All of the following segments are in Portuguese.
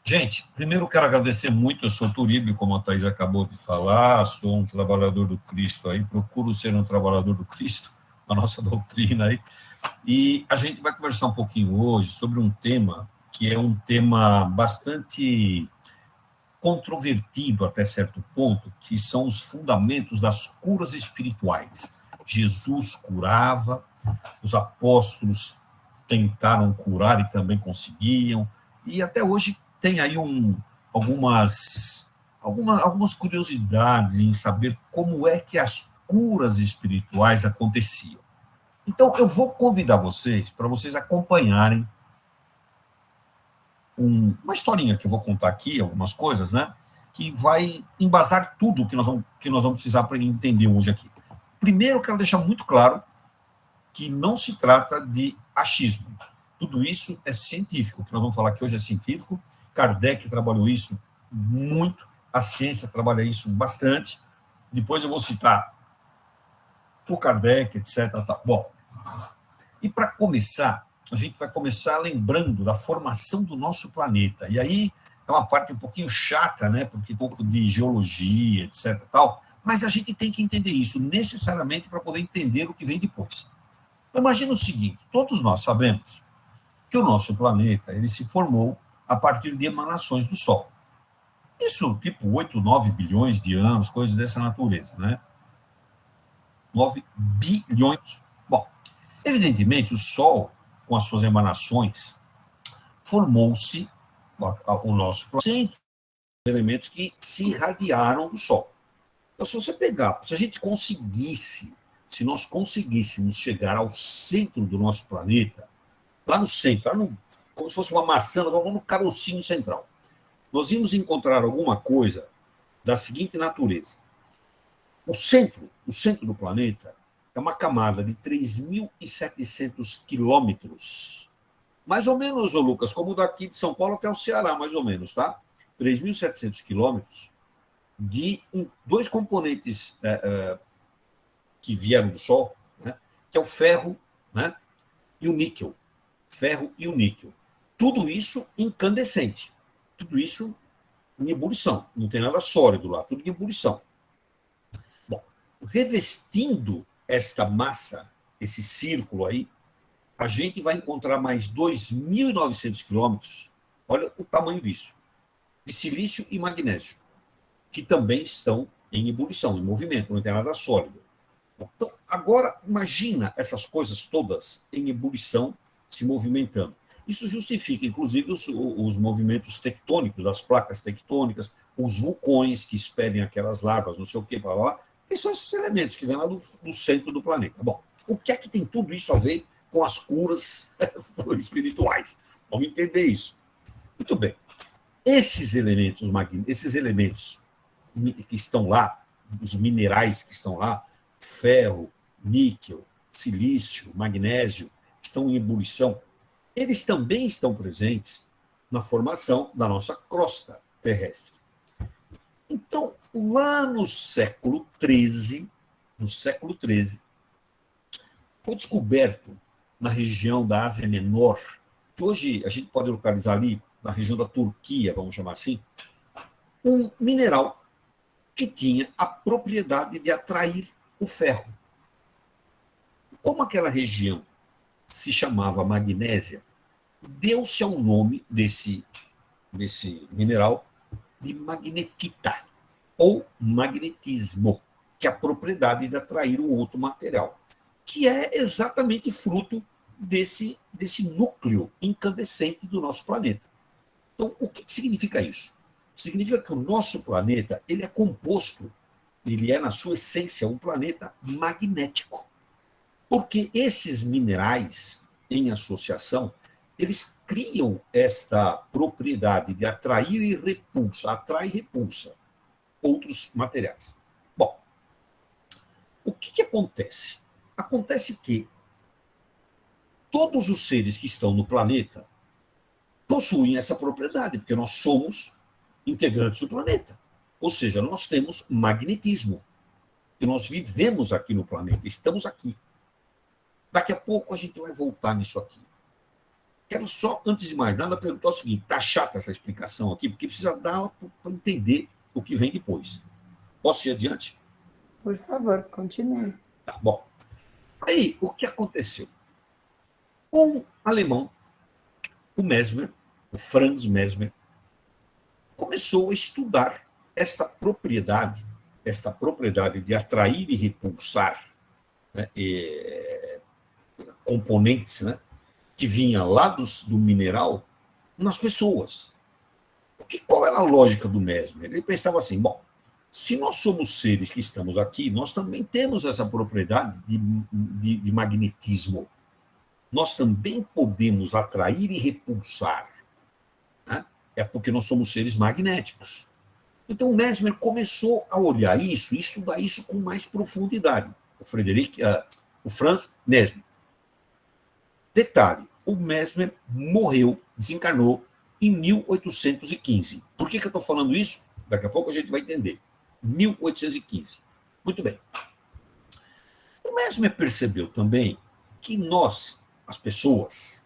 Gente, primeiro eu quero agradecer muito, eu sou Turíbio, como a Thais acabou de falar, sou um trabalhador do Cristo aí, procuro ser um trabalhador do Cristo, a nossa doutrina aí, e a gente vai conversar um pouquinho hoje sobre um tema que é um tema bastante controvertido até certo ponto, que são os fundamentos das curas espirituais. Jesus curava, os apóstolos tentaram curar e também conseguiam, e até hoje tem aí algumas curiosidades em saber como é que as curas espirituais aconteciam. Então, eu vou convidar vocês para vocês acompanharem uma historinha que eu vou contar aqui, algumas coisas, né? Que vai embasar tudo que nós vamos precisar para entender hoje aqui. Primeiro, eu quero deixar muito claro que não se trata de achismo. Tudo isso é científico. O que nós vamos falar aqui hoje é científico. Kardec trabalhou isso muito, a ciência trabalha isso bastante. Depois eu vou citar o Kardec, etc. Tá. Bom, e para começar, a gente vai começar lembrando da formação do nosso planeta. E aí é uma parte um pouquinho chata, né? Porque um pouco de geologia, etc. Tal, mas a gente tem que entender isso necessariamente para poder entender o que vem depois. Imagina o seguinte: todos nós sabemos que o nosso planeta ele se formou a partir de emanações do Sol. Isso, tipo 8, 9 bilhões de anos, coisas dessa natureza, né? 9 bilhões. Bom, evidentemente, o Sol, com as suas emanações, formou-se o nosso planeta, elementos que se irradiaram do Sol. Então, se você pegar, se a gente conseguisse, se nós conseguíssemos chegar ao centro do nosso planeta, lá no centro, como se fosse uma maçã, no carocinho central, nós íamos encontrar alguma coisa da seguinte natureza. O centro do planeta é uma camada de 3.700 quilômetros, mais ou menos, ô Lucas, como daqui de São Paulo até o Ceará, mais ou menos, tá? 3.700 quilômetros de dois componentes que vieram do Sol, né, que é o ferro, né, e o níquel. Ferro e o níquel. Tudo isso incandescente. Tudo isso em ebulição. Não tem nada sólido lá, tudo em ebulição. Bom, revestindo esta massa, esse círculo aí, a gente vai encontrar mais 2.900 quilômetros, olha o tamanho disso, de silício e magnésio, que também estão em ebulição, em movimento, não tem nada sólido. Então, agora, imagina essas coisas todas em ebulição, se movimentando. Isso justifica, inclusive, os movimentos tectônicos, das placas tectônicas, os vulcões que expelem aquelas lavas, não sei o que, blá, blá, que são esses elementos que vêm lá do centro do planeta. Bom, o que é que tem tudo isso a ver com as curas espirituais? Vamos entender isso. Muito bem. Esses elementos que estão lá, os minerais que estão lá, ferro, níquel, silício, magnésio, estão em ebulição, eles também estão presentes na formação da nossa crosta terrestre. Então, lá no século XIII, foi descoberto na região da Ásia Menor, que hoje a gente pode localizar ali na região da Turquia, vamos chamar assim, um mineral que tinha a propriedade de atrair o ferro. Como aquela região se chamava magnésia, deu-se ao nome desse mineral de magnetita, ou magnetismo, que é a propriedade de atrair um outro material, que é exatamente fruto desse núcleo incandescente do nosso planeta. Então, o que significa isso? Significa que o nosso planeta ele é composto, ele é, na sua essência, um planeta magnético. Porque esses minerais, em associação, eles criam esta propriedade de atrair e repulsa, atrai e repulsa outros materiais. Bom, o que acontece? Acontece que todos os seres que estão no planeta possuem essa propriedade, porque nós somos integrantes do planeta. Ou seja, nós temos magnetismo. E nós vivemos aqui no planeta, estamos aqui. Daqui a pouco a gente vai voltar nisso aqui. quero só, antes de mais nada, perguntar o seguinte: está chata essa explicação aqui, porque precisa dar para entender o que vem depois. Posso ir adiante? Por favor, continue. Tá bom. Aí, o que aconteceu? Um alemão, o Mesmer, o Franz Mesmer, começou a estudar esta propriedade de atrair e repulsar, né, componentes, né, que vinha lá do mineral nas pessoas. Porque qual era a lógica do Mesmer? Ele pensava assim: bom, se nós somos seres que estamos aqui, nós também temos essa propriedade de magnetismo. Nós também podemos atrair e repulsar. Né? É porque nós somos seres magnéticos. Então, o Mesmer começou a olhar isso e estudar isso com mais profundidade. O Franz Mesmer. Detalhe: o Mesmer morreu, desencarnou, em 1815. Por que eu estou falando isso? Daqui a pouco a gente vai entender. 1815. Muito bem. O Mesmer percebeu também que nós, as pessoas,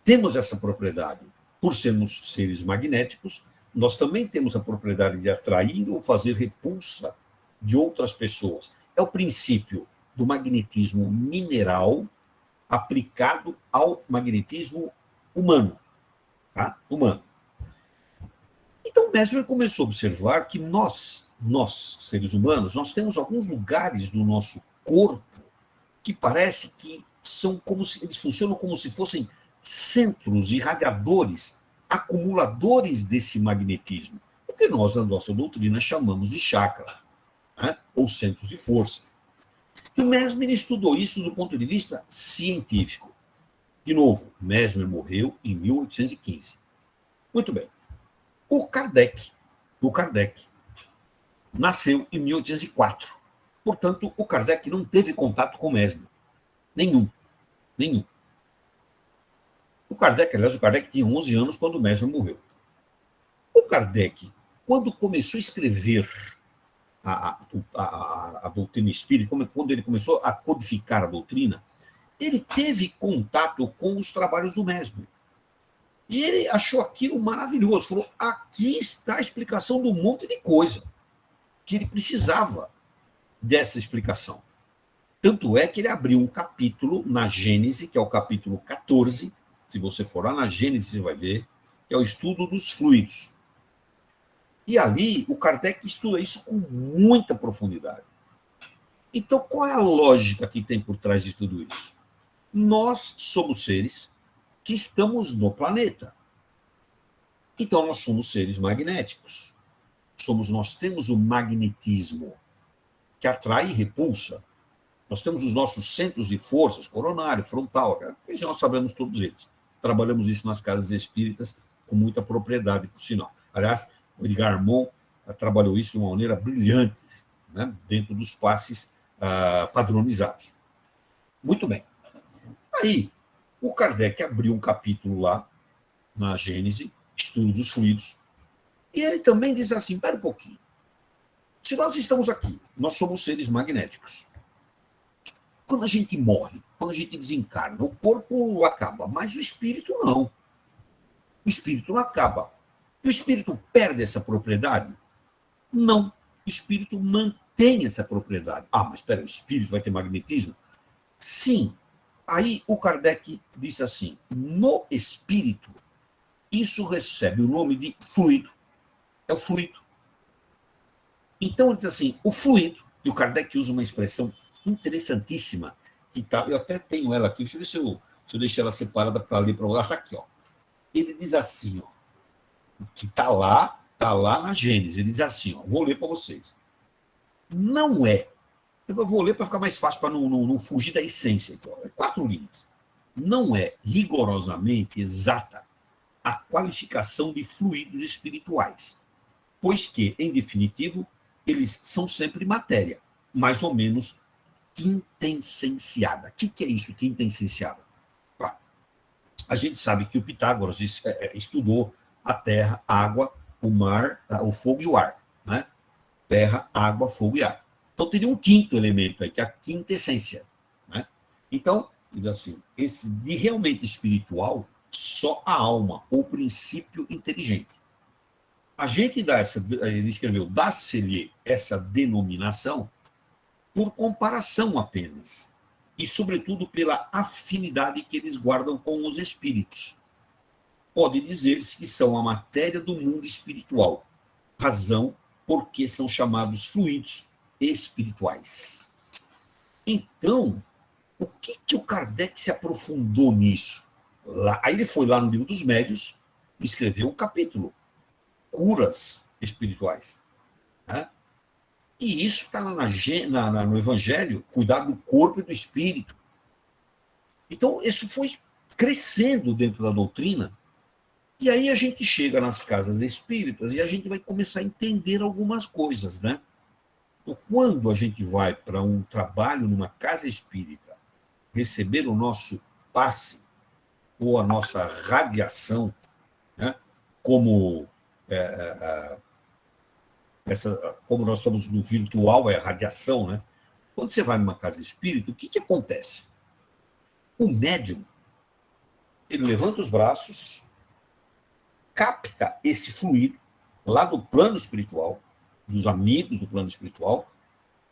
temos essa propriedade. Por sermos seres magnéticos, nós também temos a propriedade de atrair ou fazer repulsa de outras pessoas. É o princípio do magnetismo mineral aplicado ao magnetismo humano. Tá? Humano. Então, Mesmer começou a observar que nós, seres humanos, nós temos alguns lugares do nosso corpo que parece que são como se eles funcionam como se fossem centros irradiadores, acumuladores desse magnetismo, o que nós, na nossa doutrina, chamamos de chakra, né? Ou centros de força. E o Mesmer estudou isso do ponto de vista científico. De novo, Mesmer morreu em 1815. Muito bem. O Kardec nasceu em 1804. Portanto, o Kardec não teve contato com o Mesmer. Nenhum. O Kardec tinha 11 anos quando o Mesmer morreu. O Kardec, quando começou a escrever a doutrina espírita, quando ele começou a codificar a doutrina, ele teve contato com os trabalhos do Mesmer. E ele achou aquilo maravilhoso. Falou: aqui está a explicação de um monte de coisa que ele precisava dessa explicação. Tanto é que ele abriu um capítulo na Gênese, que é o capítulo 14. Se você for lá na Gênese, você vai ver, que é o estudo dos fluidos. E ali, o Kardec estuda isso com muita profundidade. Então, qual é a lógica que tem por trás de tudo isso? Nós somos seres que estamos no planeta. Então, nós somos seres magnéticos. Nós temos o magnetismo que atrai e repulsa. Nós temos os nossos centros de forças, coronário, frontal, que já nós sabemos todos eles. Trabalhamos isso nas casas espíritas com muita propriedade, por sinal. Aliás, o Edgar Armon trabalhou isso de uma maneira brilhante, né, dentro dos passes padronizados. Muito bem. Aí, o Kardec abriu um capítulo lá, na Gênese, estudo dos fluidos, e ele também diz assim: espera um pouquinho. Se nós estamos aqui, nós somos seres magnéticos. Quando a gente morre, quando a gente desencarna, o corpo acaba, mas o espírito não. O espírito não acaba. E o espírito perde essa propriedade? Não. O espírito mantém essa propriedade. Ah, mas espera, o espírito vai ter magnetismo? Sim. Aí o Kardec disse assim: no espírito, isso recebe o nome de fluido. É o fluido. Então ele diz assim: o fluido, e o Kardec usa uma expressão interessantíssima, que tá, eu até tenho ela aqui, deixa eu ver se eu deixo ela separada para ler para ela. Está aqui, ó. Ele diz assim, ó, que está lá na Gênesis. Ele diz assim, ó, vou ler para vocês. Não é, eu vou ler para ficar mais fácil, para não fugir da essência. Então, é 4 linhas. Não é rigorosamente exata a qualificação de fluidos espirituais, pois que, em definitivo, eles são sempre matéria, mais ou menos quintessenciada. O que é isso, quintessenciada? A gente sabe que o Pitágoras estudou a terra, a água, o mar, o fogo e o ar. Né? Terra, água, fogo e ar. Então, teria um quinto elemento aí, que é a quintessência. Né? Então, diz assim, esse de realmente espiritual só a alma, o princípio inteligente. A gente dá ele escreveu, dá-se-lhe essa denominação por comparação apenas, e sobretudo pela afinidade que eles guardam com os espíritos. Pode dizer-se que são a matéria do mundo espiritual, razão porque são chamados fluidos espirituais. Então, o que o Kardec se aprofundou nisso? Aí ele foi lá no Livro dos Médiuns e escreveu um capítulo, Curas Espirituais. Né? E isso está no Evangelho, cuidar do corpo e do espírito. Então, isso foi crescendo dentro da doutrina, e aí a gente chega nas casas espíritas e a gente vai começar a entender algumas coisas, né? Então, quando a gente vai para um trabalho numa casa espírita, receber o nosso passe ou a nossa radiação, né? como como nós estamos no virtual, é a radiação, né? Quando você vai numa casa espírita, o que acontece? O médium, ele levanta os braços, capta esse fluido lá do plano espiritual, dos amigos do plano espiritual,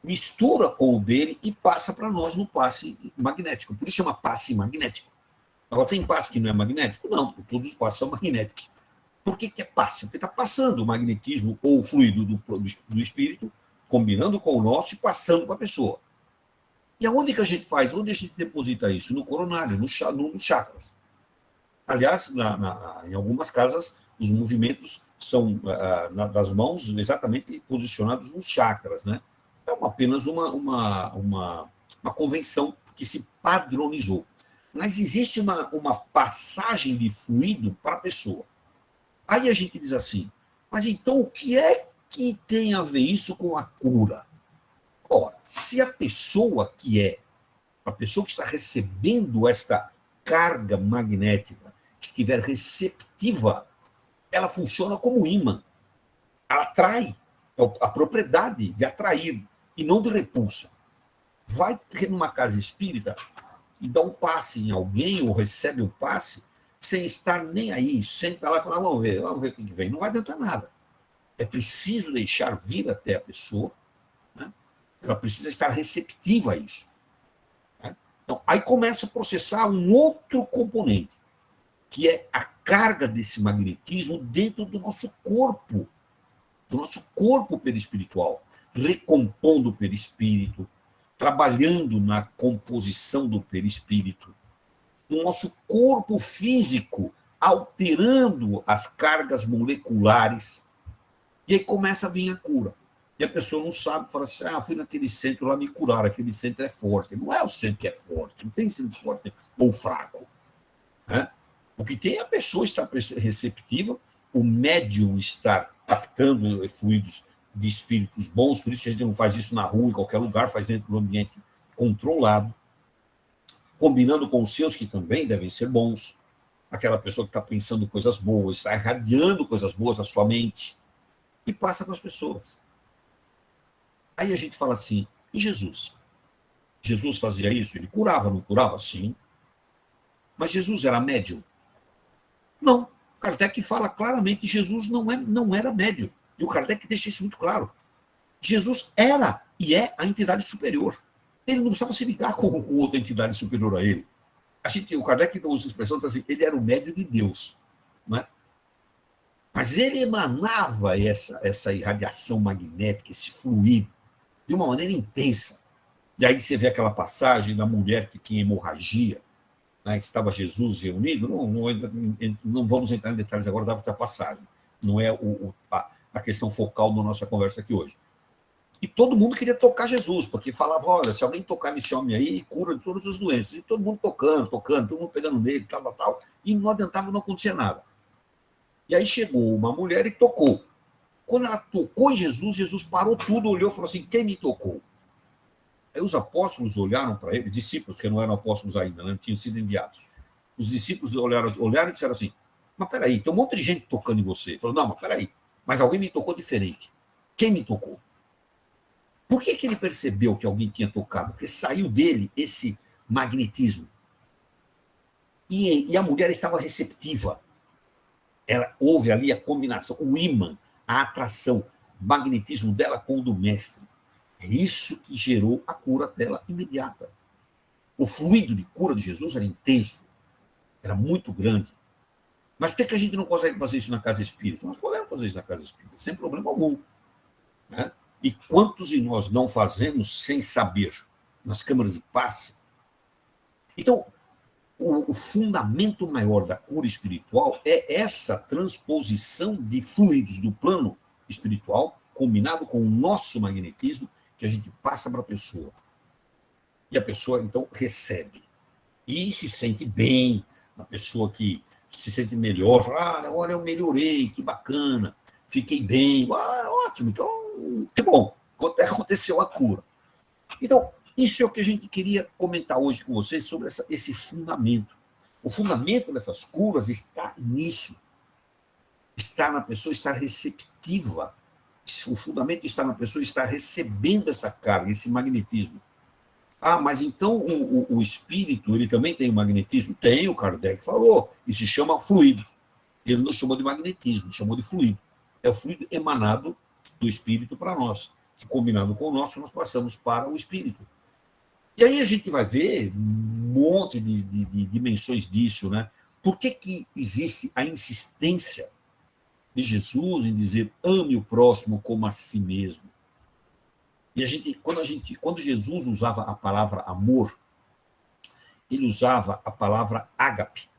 mistura com o dele e passa para nós no passe magnético. Por isso chama passe magnético. Agora, tem passe que não é magnético? Não, porque todos os passes são magnéticos. Por que é passe? Porque está passando o magnetismo ou o fluido do espírito, combinando com o nosso e passando para a pessoa. E aonde que a gente faz? Onde a gente deposita isso? No coronário, nos chakras. Aliás, em algumas casas, os movimentos são das mãos exatamente posicionados nos chakras. Né? É apenas uma convenção que se padronizou. Mas existe uma passagem de fluido para a pessoa. Aí a gente diz assim, mas então o que é que tem a ver isso com a cura? Ora, se a pessoa que está recebendo esta carga magnética estiver receptiva, ela funciona como imã. Ela atrai, a propriedade de atrair e não de repulsa. Vai numa casa espírita e dá um passe em alguém ou recebe um passe sem estar nem aí, senta lá e fala, vamos ver o que vem. Não vai adiantar nada. É preciso deixar vir até a pessoa, né? Ela precisa estar receptiva a isso. Né? Então, aí começa a processar um outro componente, que é a carga desse magnetismo dentro do nosso corpo perispiritual, recompondo o perispírito, trabalhando na composição do perispírito, no nosso corpo físico, alterando as cargas moleculares, e aí começa a vir a cura. E a pessoa não sabe, fala assim, fui naquele centro lá me curaram, aquele centro é forte. Não é o centro que é forte, não tem centro forte ou fraco. Né? O que tem é a pessoa estar receptiva, o médium estar captando fluidos de espíritos bons, por isso que a gente não faz isso na rua, em qualquer lugar, faz dentro do ambiente controlado, combinando com os seus que também devem ser bons, aquela pessoa que está pensando coisas boas, está irradiando coisas boas na sua mente, e passa para as pessoas. Aí a gente fala assim, e Jesus? Jesus fazia isso? Ele curava, não curava? Sim. Mas Jesus era médium? Não. Kardec fala claramente que Jesus não era médium. E o Kardec deixa isso muito claro. Jesus era e é a entidade superior. Ele não precisava se ligar com outra entidade superior a ele. O Kardec usa a expressão assim, ele era o médium de Deus. Né? Mas ele emanava essa irradiação magnética, esse fluido, de uma maneira intensa. E aí você vê aquela passagem da mulher que tinha hemorragia, né, que estava Jesus reunido, não vamos entrar em detalhes agora da passagem, não é a questão focal da nossa conversa aqui hoje. E todo mundo queria tocar Jesus, porque falava, olha, se alguém tocar nesse homem aí, cura de todas as doenças. E todo mundo tocando, todo mundo pegando nele, tal, e não adiantava, não acontecia nada. E aí chegou uma mulher e tocou. Quando ela tocou em Jesus, Jesus parou tudo, olhou e falou assim, quem me tocou? Aí os apóstolos olharam para ele, discípulos, que não eram apóstolos ainda, não tinham sido enviados. Os discípulos olharam e disseram assim, mas peraí, tem um monte de gente tocando em você. Ele falou, não, mas peraí, mas alguém me tocou diferente. Quem me tocou? Por que ele percebeu que alguém tinha tocado? Porque saiu dele esse magnetismo. E a mulher estava receptiva. Houve ali a combinação, o ímã, a atração, o magnetismo dela com o do mestre. É isso que gerou a cura dela imediata. O fluido de cura de Jesus era intenso, era muito grande. Mas por que a gente não consegue fazer isso na casa espírita? Nós podemos fazer isso na casa espírita, sem problema algum. Né? E quantos de nós não fazemos sem saber? Nas câmaras de passe. Então, o fundamento maior da cura espiritual é essa transposição de fluidos do plano espiritual, combinado com o nosso magnetismo, que a gente passa para a pessoa. E a pessoa, então, recebe. E se sente bem, a pessoa que se sente melhor, fala, olha, eu melhorei, que bacana, fiquei bem, ótimo, então, que bom, aconteceu a cura. Então, isso é o que a gente queria comentar hoje com vocês sobre esse fundamento. O fundamento dessas curas está nisso. Está na pessoa estar receptiva. O fundamento está na pessoa estar recebendo essa carga, esse magnetismo. Ah, mas então o espírito, ele também tem o magnetismo? Tem, o Kardec falou, e se chama fluido. Ele não chamou de magnetismo, chamou de fluido. É o fluido emanado do espírito para nós, que combinado com o nosso, nós passamos para o espírito. E aí a gente vai ver um monte de dimensões disso, né? Por que existe a insistência de Jesus em dizer ame o próximo como a si mesmo? E quando Jesus usava a palavra amor, ele usava a palavra ágape,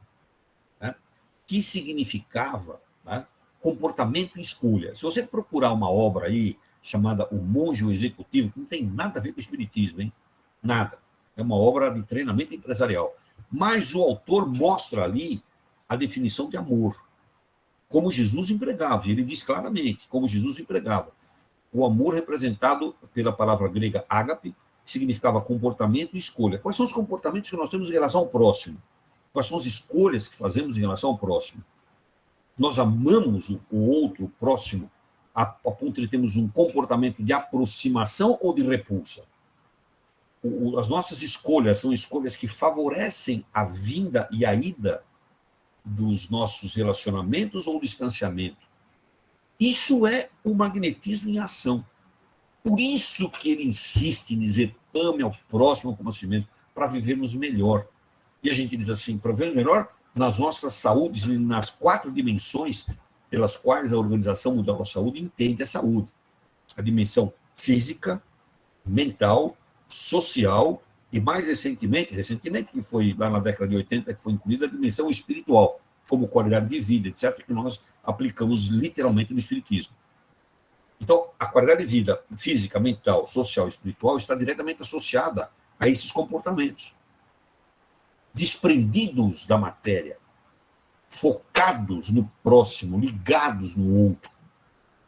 né? Que significava, né, comportamento e escolha. Se você procurar uma obra aí chamada O Monge o Executivo, que não tem nada a ver com o espiritismo, hein? Nada. É uma obra de treinamento empresarial. Mas o autor mostra ali a definição de amor, como Jesus empregava. Ele diz claramente como Jesus empregava. O amor representado pela palavra grega ágape, que significava comportamento e escolha. Quais são os comportamentos que nós temos em relação ao próximo? Quais são as escolhas que fazemos em relação ao próximo? Nós amamos o outro, o próximo, a ponto de termos um comportamento de aproximação ou de repulsa? As nossas escolhas são escolhas que favorecem a vinda e a ida dos nossos relacionamentos ou distanciamento. Isso é o magnetismo em ação. Por isso que ele insiste em dizer ame ao próximo como a si mesmo, para vivermos melhor. E a gente diz assim, para vivermos melhor nas nossas saúdes, nas 4 dimensões pelas quais a Organização Mundial da Saúde entende a saúde. A dimensão física, mental, social e, mais recentemente, que foi lá na década de 80, que foi incluída a dimensão espiritual, como qualidade de vida, etc., que nós aplicamos literalmente no espiritismo. Então, a qualidade de vida física, mental, social e espiritual está diretamente associada a esses comportamentos. Desprendidos da matéria, focados no próximo, ligados no outro.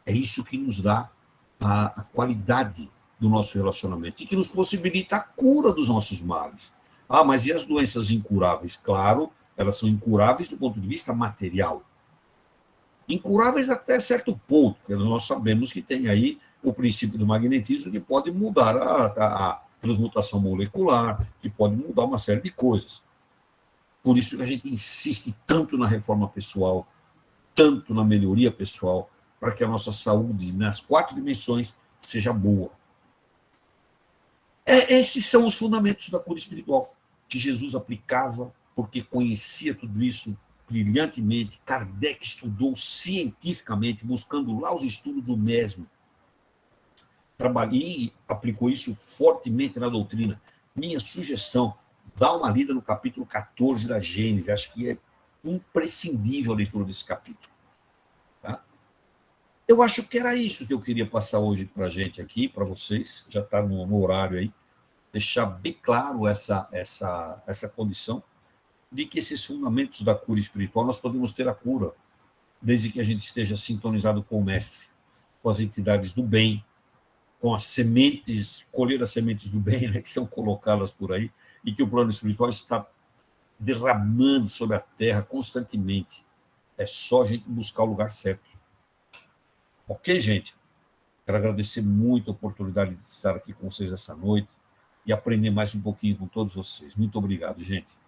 É isso que nos dá a qualidade do nosso relacionamento e que nos possibilita a cura dos nossos males. Ah, mas e as doenças incuráveis? Claro, elas são incuráveis do ponto de vista material. Incuráveis até certo ponto, porque nós sabemos que tem aí o princípio do magnetismo que pode mudar a transmutação molecular, que pode mudar uma série de coisas. Por isso que a gente insiste tanto na reforma pessoal, tanto na melhoria pessoal, para que a nossa saúde, nas 4 dimensões, seja boa. Esses são os fundamentos da cura espiritual, que Jesus aplicava, porque conhecia tudo isso brilhantemente. Kardec estudou cientificamente, buscando lá os estudos do mesmo. Trabalhei e aplicou isso fortemente na doutrina. Minha sugestão, dá uma lida no capítulo 14 da Gênesis, acho que é imprescindível a leitura desse capítulo. Tá? Eu acho que era isso que eu queria passar hoje para a gente aqui, para vocês, já está no horário aí, deixar bem claro essa condição de que esses fundamentos da cura espiritual, nós podemos ter a cura, desde que a gente esteja sintonizado com o Mestre, com as entidades do bem, com as sementes, colher as sementes do bem, né, que são colocá-las por aí, e que o plano espiritual está derramando sobre a Terra constantemente. É só a gente buscar o lugar certo. Ok, gente? Quero agradecer muito a oportunidade de estar aqui com vocês essa noite e aprender mais um pouquinho com todos vocês. Muito obrigado, gente.